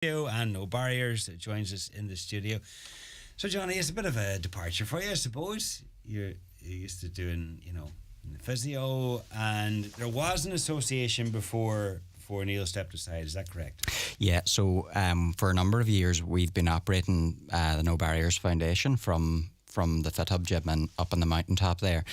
And No Barriers joins us in the studio. So, Johnny, it's a bit of a departure for you, I suppose. You're used to doing, physio, and there was an association before Neil stepped aside. Is that correct? Yeah, so for a number of years, we've been operating the No Barriers Foundation from the Fit Hub gym and up on the mountaintop there.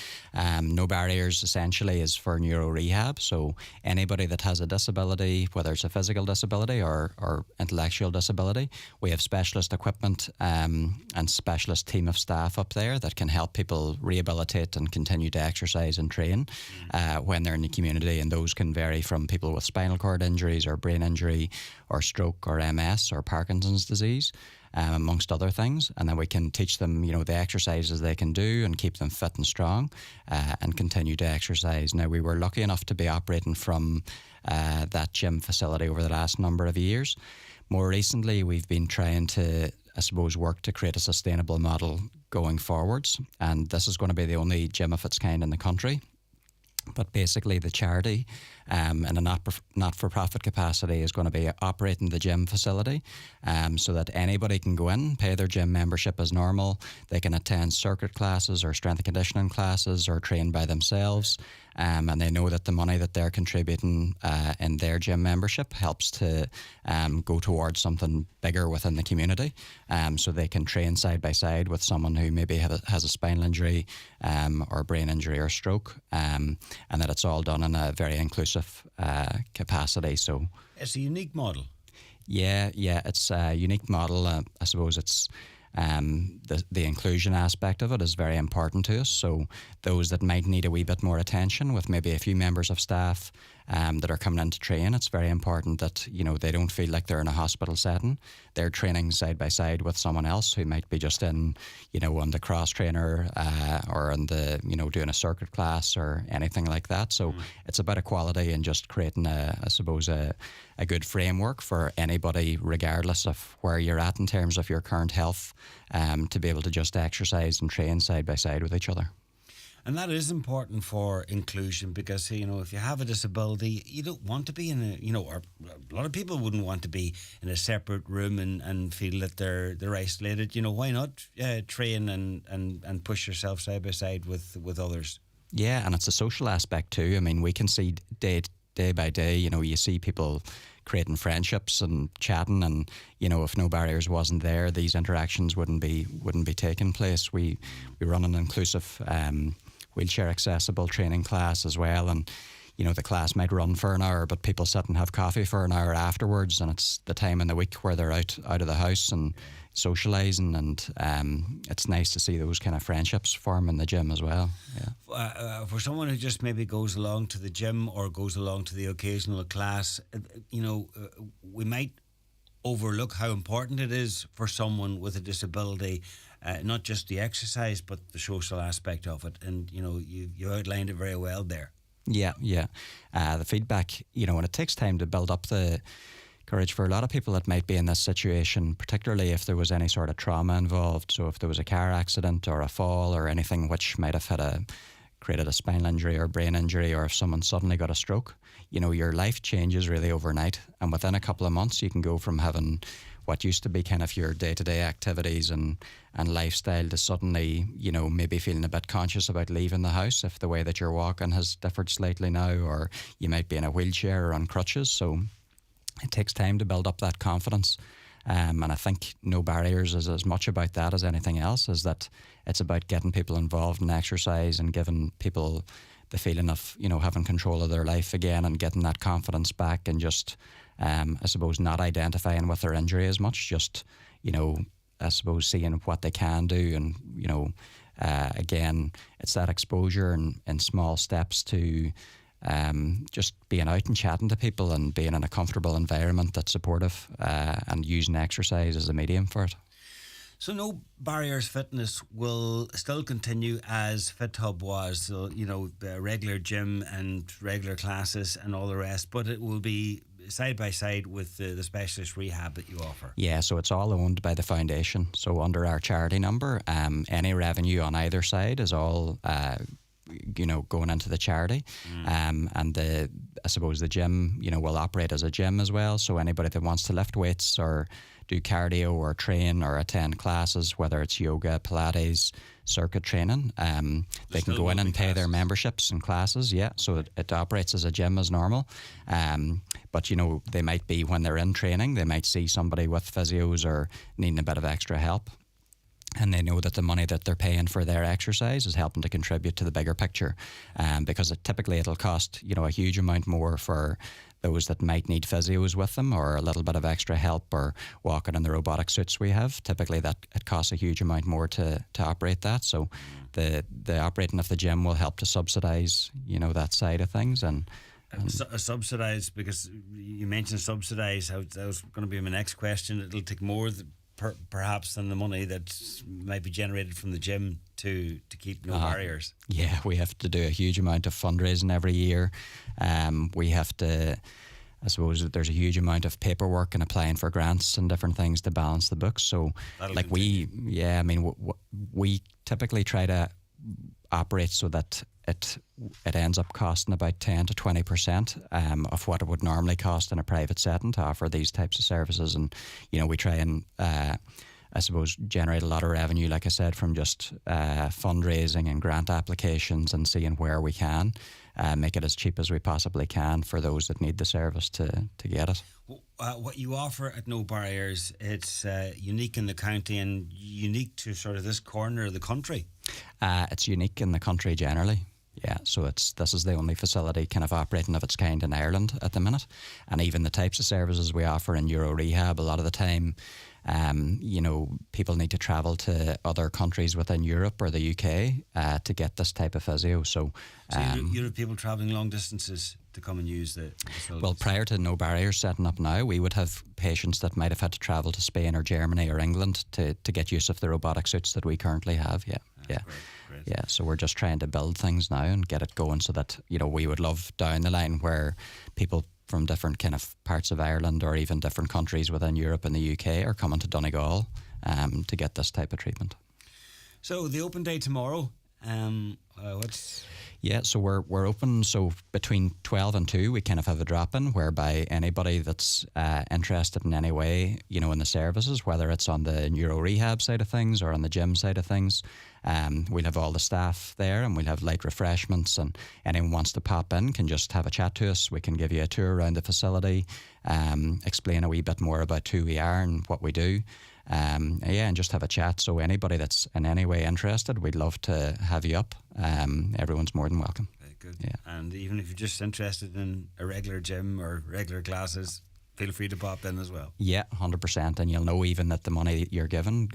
No Barriers essentially is for neuro rehab. So anybody that has a disability, whether it's a physical disability or intellectual disability, we have specialist equipment and specialist team of staff up there that can help people rehabilitate and continue to exercise and train when they're in the community. And those can vary from people with spinal cord injuries or brain injury or stroke or MS or Parkinson's disease. Amongst other things, and then we can teach them, the exercises they can do and keep them fit and strong, and continue to exercise. Now, we were lucky enough to be operating from that gym facility over the last number of years. More recently, we've been trying to, I suppose, work to create a sustainable model going forwards, and this is going to be the only gym of its kind in the country. But basically, the charity in a not-for-profit capacity is going to be operating the gym facility so that anybody can go in, pay their gym membership as normal. They can attend circuit classes or strength and conditioning classes or train by themselves. And they know that the money that they're contributing in their gym membership helps to go towards something bigger within the community. So they can train side by side with someone who maybe has a spinal injury or brain injury or stroke, and that it's all done in a very inclusive capacity. So it's a unique model. Yeah, it's a unique model. I suppose it's the inclusion aspect of it is very important to us. So those that might need a wee bit more attention, with maybe a few members of staff that are coming in to train, it's very important that they don't feel like they're in a hospital setting. They're training side by side with someone else who might be just in on the cross trainer or on the doing a circuit class or anything like that. So it's about equality and just creating a good framework for anybody, regardless of where you're at in terms of your current health, to be able to just exercise and train side by side with each other. And that is important for inclusion because, if you have a disability, you don't want to be in or a lot of people wouldn't want to be in a separate room and feel that they're isolated. Why not train and push yourself side by side with others? Yeah, and it's a social aspect too. I mean, we can see day by day, you see people creating friendships and chatting, and if No Barriers wasn't there, these interactions wouldn't be taking place. We run an inclusive wheelchair accessible training class as well, and the class might run for an hour, but people sit and have coffee for an hour afterwards, and it's the time in the week where they're out of the house and socialising, and it's nice to see those kind of friendships form in the gym as well. Yeah. For someone who just maybe goes along to the gym or goes along to the occasional class, we might overlook how important it is for someone with a disability, not just the exercise but the social aspect of it, and you outlined it very well there. Yeah. The feedback, and it takes time to build up the courage for a lot of people that might be in this situation, particularly if there was any sort of trauma involved. So if there was a car accident or a fall or anything which might have created a spinal injury or brain injury, or if someone suddenly got a stroke, your life changes really overnight. And within a couple of months, you can go from having what used to be kind of your day-to-day activities and lifestyle to suddenly, maybe feeling a bit conscious about leaving the house if the way that you're walking has differed slightly now, or you might be in a wheelchair or on crutches. So it takes time to build up that confidence. And I think No Barriers is as much about that as anything else, is that it's about getting people involved in exercise and giving people the feeling of, having control of their life again and getting that confidence back, and just, I suppose, not identifying with their injury as much, just, I suppose, seeing what they can do. And, again, it's that exposure and small steps to just being out and chatting to people and being in a comfortable environment that's supportive, and using exercise as a medium for it. So No Barriers Fitness will still continue as Fit Hub was, so the regular gym and regular classes and all the rest, but it will be side by side with the specialist rehab that you offer. Yeah, so it's all owned by the foundation. So under our charity number, any revenue on either side is all going into the charity. And I suppose the gym, will operate as a gym as well. So anybody that wants to lift weights or do cardio or train or attend classes, whether it's yoga, Pilates, circuit training, they can go in and pay their memberships and classes. Yeah, so it operates as a gym as normal. But they might be, when they're in training, they might see somebody with physios or needing a bit of extra help, and they know that the money that they're paying for their exercise is helping to contribute to the bigger picture, because typically it'll cost a huge amount more for those that might need physios with them, or a little bit of extra help, or walking in the robotic suits we have. Typically that it costs a huge amount more to operate that. So the operating of the gym will help to subsidise that side of things. And subsidise, because you mentioned subsidise. That was going to be my next question. It'll take more perhaps than the money that might be generated from the gym to keep No Barriers. Yeah, we have to do a huge amount of fundraising every year. We have to, I suppose, there's a huge amount of paperwork and applying for grants and different things to balance the books. So we typically try to operate so that it ends up costing about 10 to 20% of what it would normally cost in a private setting to offer these types of services. And we try and I suppose generate a lot of revenue, like I said, from just fundraising and grant applications, and seeing where we can make it as cheap as we possibly can for those that need the service to get it. What you offer at No Barriers, it's unique in the county and unique to sort of this corner of the country. It's unique in the country generally. Yeah, so this is the only facility kind of operating of its kind in Ireland at the minute. And even the types of services we offer in Euro Rehab, a lot of the time, people need to travel to other countries within Europe or the UK to get this type of physio. So you have people travelling long distances to come and use the facilities? Well, prior to No Barriers setting up now, we would have patients that might have had to travel to Spain or Germany or England to get use of the robotic suits that we currently have. Yeah. Great. Yeah, so we're just trying to build things now and get it going, so that we would love down the line where people from different kind of parts of Ireland or even different countries within Europe and the UK are coming to Donegal to get this type of treatment. So the open day tomorrow, what's... Yeah, so we're open. So between 12 and 2, we kind of have a drop-in whereby anybody that's interested in any way, in the services, whether it's on the neuro rehab side of things or on the gym side of things, we'll have all the staff there, and we'll have light refreshments, and anyone wants to pop in can just have a chat to us. We can give you a tour around the facility, explain a wee bit more about who we are and what we do. And just have a chat. So anybody that's in any way interested, we'd love to have you up. Everyone's more than welcome. Very good. Yeah. And even if you're just interested in a regular gym or regular classes, feel free to pop in as well. Yeah, 100%. And you'll know even that the money that you're given,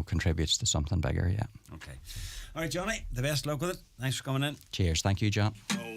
contributes to something bigger. Yeah. Okay. All right, Johnny, the best luck with it. Thanks for coming in. Cheers. Thank you, John. Oh.